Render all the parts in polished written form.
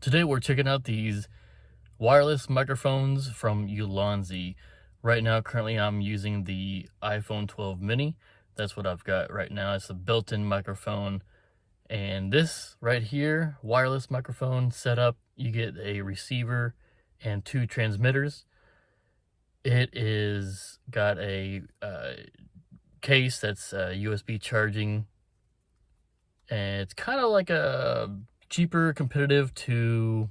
Today we're checking out these wireless microphones from Ulanzi. Right now, currently I'm using the iPhone 12 mini. That's what I've got right now. It's a built-in microphone. And this right here, wireless microphone setup, you get a receiver and two transmitters. It is got a case that's USB charging. And it's kind of like a cheaper competitive to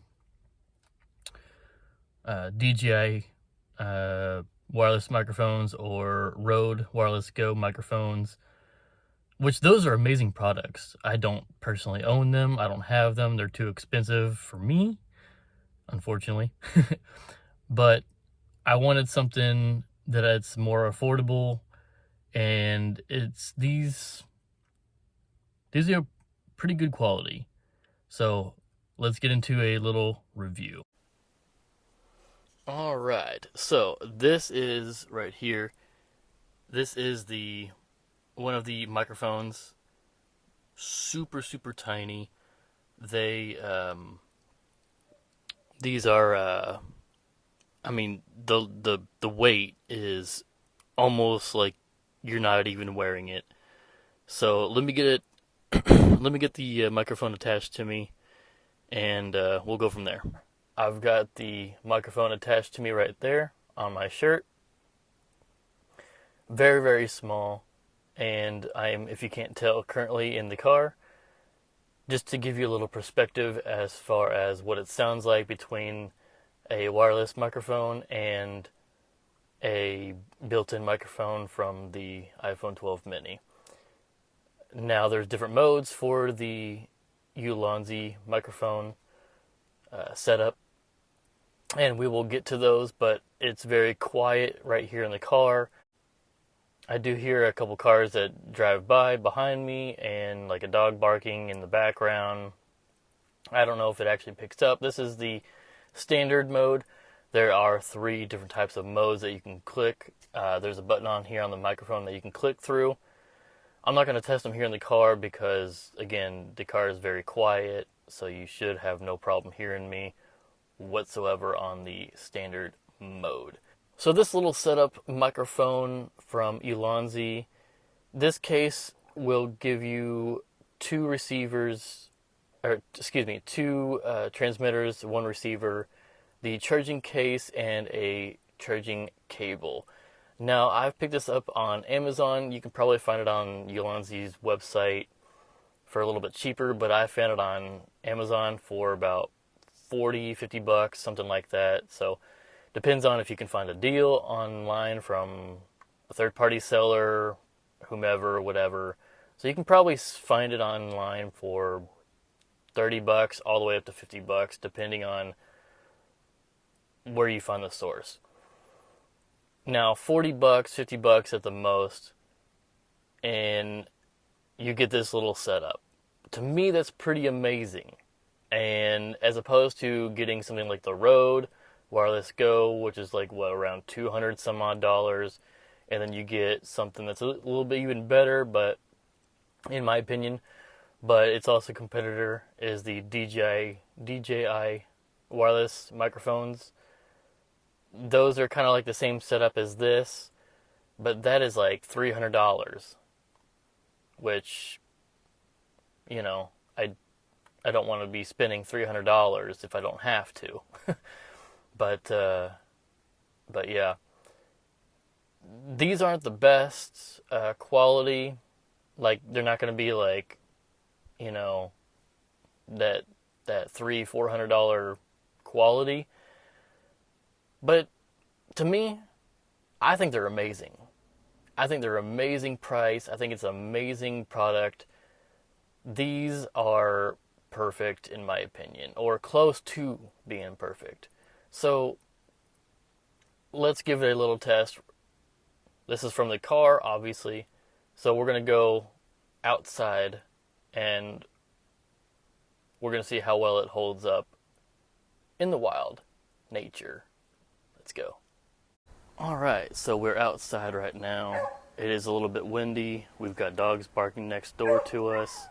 DJI wireless microphones or Rode Wireless Go microphones, which those are amazing products. I don't personally own them. I don't have them. They're too expensive for me, unfortunately. But I wanted something that's more affordable, and it's these are pretty good quality. So let's get into a little review. All right, so this is right here. This is the one of the microphones. Super tiny. They these are I mean the weight is almost like you're not even wearing it. So let me get it. Let me get the microphone attached to me, and we'll go from there. I've got the microphone attached to me right there on my shirt. Very small, and I'm, if you can't tell, currently in the car. Just to give you a little perspective as far as what it sounds like between a wireless microphone and a built-in microphone from the iPhone 12 mini. Now there's different modes for the Yulonzi microphone setup, and we will get to those, but it's very quiet right here in the car. I do hear a couple cars that drive by behind me and like a dog barking in the background. I don't know if it actually picks up. This is the standard mode. There are 3 different types of modes that you can click. There's a button on here on the microphone that you can click through. I'm not going to test them here in the car because, again, the car is very quiet, so you should have no problem hearing me whatsoever on the standard mode. So this little setup microphone from Ulanzi, this case will give you 2 receivers, or excuse me, 2 transmitters, 1 receiver, the charging case, and a charging cable. Now, I've picked this up on Amazon. You can probably find it on Yulonzi's website for a little bit cheaper, but I found it on Amazon for about $40-50, something like that. So depends on if you can find a deal online from a third-party seller, whomever, whatever. So you can probably find it online for $30 all the way up to $50, depending on where you find the source. Now, $40, $50 at the most, and you get this little setup. To me, that's pretty amazing. And as opposed to getting something like the Rode Wireless Go, which is like, what, around 200 some odd dollars, and then you get something that's a little bit even better, but in my opinion, but it's also a competitor, is the DJI wireless microphones. Those are kind of like the same setup as this, but that is like $300, which, you know, I don't want to be spending $300 if I don't have to. But yeah, these aren't the best quality. Like, they're not going to be like, you know, that $300-400 quality. But to me, I think they're amazing. I think they're amazing price. I think it's an amazing product. These are perfect in my opinion, or close to being perfect. So let's give it a little test. This is from the car, obviously. So we're going to go outside and we're going to see how well it holds up in the wild nature. Let's go. Alright, so we're outside right now. It is a little bit windy. We've got dogs barking next door to us.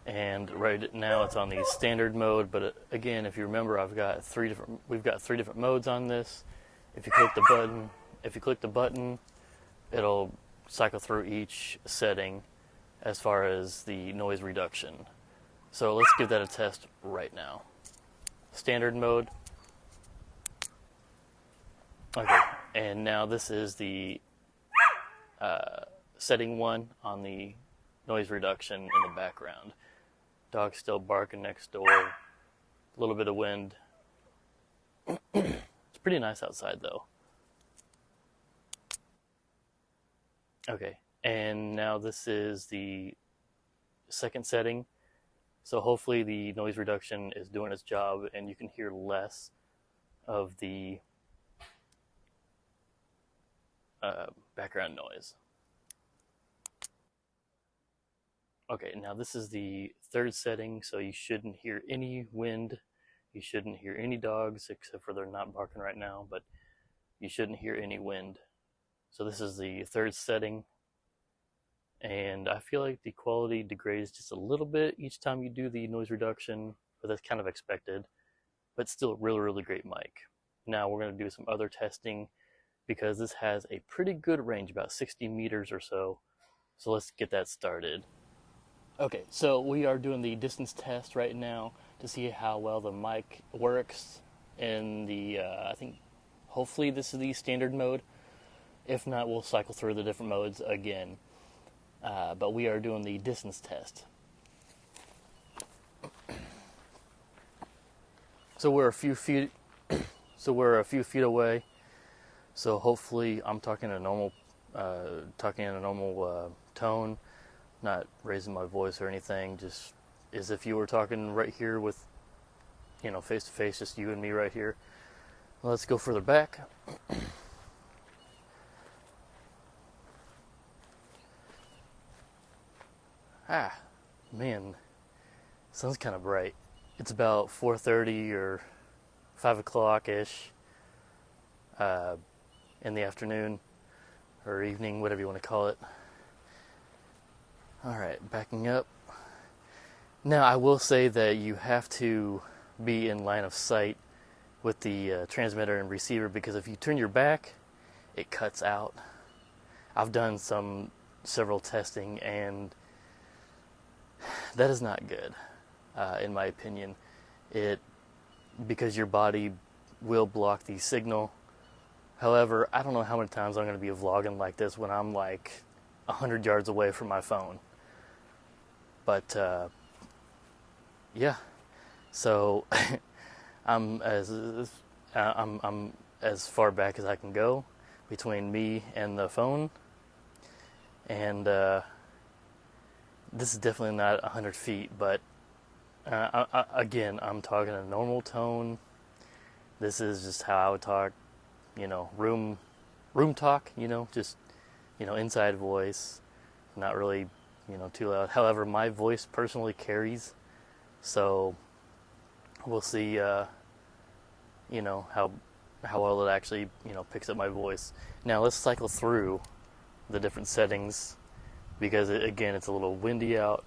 And right now it's on the standard mode, but again, if you remember, we've got three different modes on this. If you click the button, it'll cycle through each setting as far as the noise reduction. So let's give that a test right now. Standard mode. Okay, and now this is the setting 1 on the noise reduction in the background. Dog's still barking next door. A little bit of wind. It's pretty nice outside though. Okay, and now this is the second setting. So hopefully the noise reduction is doing its job and you can hear less of the background noise. Okay, now this is the third setting, so you shouldn't hear any wind. You shouldn't hear any dogs, except for they're not barking right now, but you shouldn't hear any wind. So this is the third setting, and I feel like the quality degrades just a little bit each time you do the noise reduction, but that's kind of expected, but still really, really great mic. Now we're going to do some other testing because this has a pretty good range, about 60 meters or so. So let's get that started. Okay, so we are doing the distance test right now to see how well the mic works in the, I think, hopefully this is the standard mode. If not, we'll cycle through the different modes again. But we are doing the distance test. So we're a few feet away. So hopefully I'm talking in a normal tone, not raising my voice or anything, just as if you were talking right here with, face to face, just you and me right here. Let's go further back. Man, sun's kind of bright. It's about 4:30 or 5 o'clock ish in the afternoon or evening, whatever you want to call it. All right, backing up. Now, I will say that you have to be in line of sight with the transmitter and receiver, because if you turn your back, it cuts out. I've done several testing, and that is not good, in my opinion. Because your body will block the signal. However, I don't know how many times I'm going to be vlogging like this when I'm like 100 yards away from my phone. But yeah, so I'm as far back as I can go between me and the phone, and this is definitely not 100 feet. But again, I'm talking a normal tone. This is just how I would talk, room talk, just inside voice, not really too loud. However, my voice personally carries, so we'll see how well it actually picks up my voice. Now let's cycle through the different settings, because again, it's a little windy out.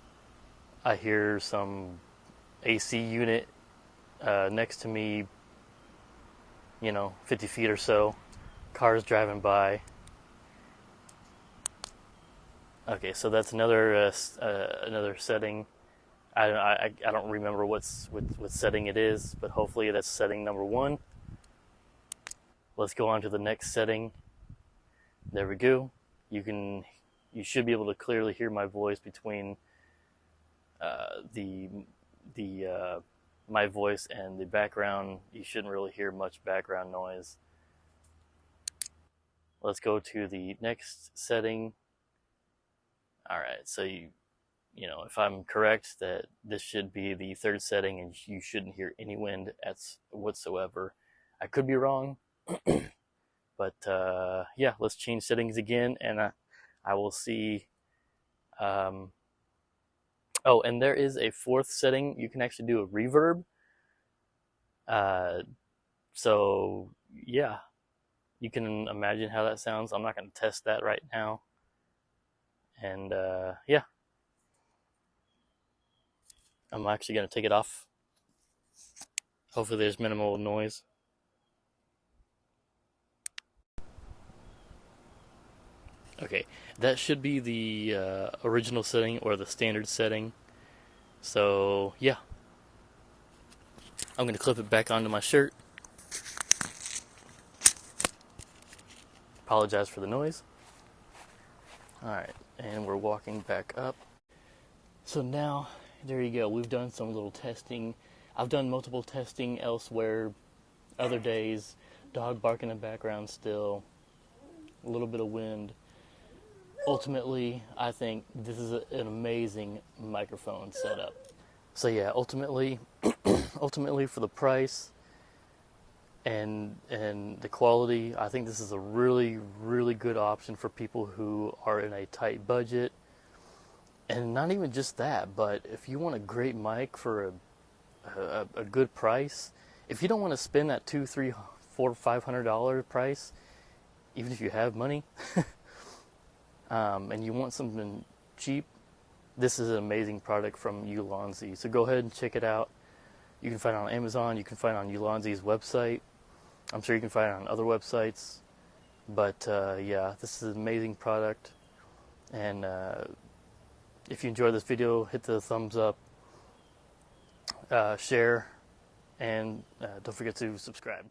I hear some AC unit next to me, 50 feet or so. Cars driving by. Okay, so that's another setting. I don't remember what setting it is, but hopefully that's setting number 1. Let's go on to the next setting. There we go. You should be able to clearly hear my voice between my voice and the background. You shouldn't really hear much background noise. Let's go to the next setting. All right, so if I'm correct, that this should be the third setting and you shouldn't hear any wind whatsoever. I could be wrong, but yeah, let's change settings again, and I will see. Oh, and there is a fourth setting. You can actually do a reverb. So yeah, you can imagine how that sounds. I'm not going to test that right now. And yeah. I'm actually going to take it off. Hopefully there's minimal noise. Okay, that should be the original setting or the standard setting. So yeah, I'm going to clip it back onto my shirt. Apologize for the noise. Alright, and we're walking back up. So now, there you go. We've done some little testing. I've done multiple testing elsewhere, other days. Dog bark in the background still, a little bit of wind. Ultimately, I think this is an amazing microphone setup. So yeah, ultimately for the price and the quality, I think this is a really, really good option for people who are in a tight budget. And not even just that, but if you want a great mic for a good price, if you don't want to spend that $200, $300, $400, $500 price, even if you have money, and you want something cheap, this is an amazing product from Yulonzi. So go ahead and check it out. You can find it on Amazon. You can find it on Yulonzi's website. I'm sure you can find it on other websites. But yeah, this is an amazing product. And if you enjoyed this video, hit the thumbs up, share, and don't forget to subscribe.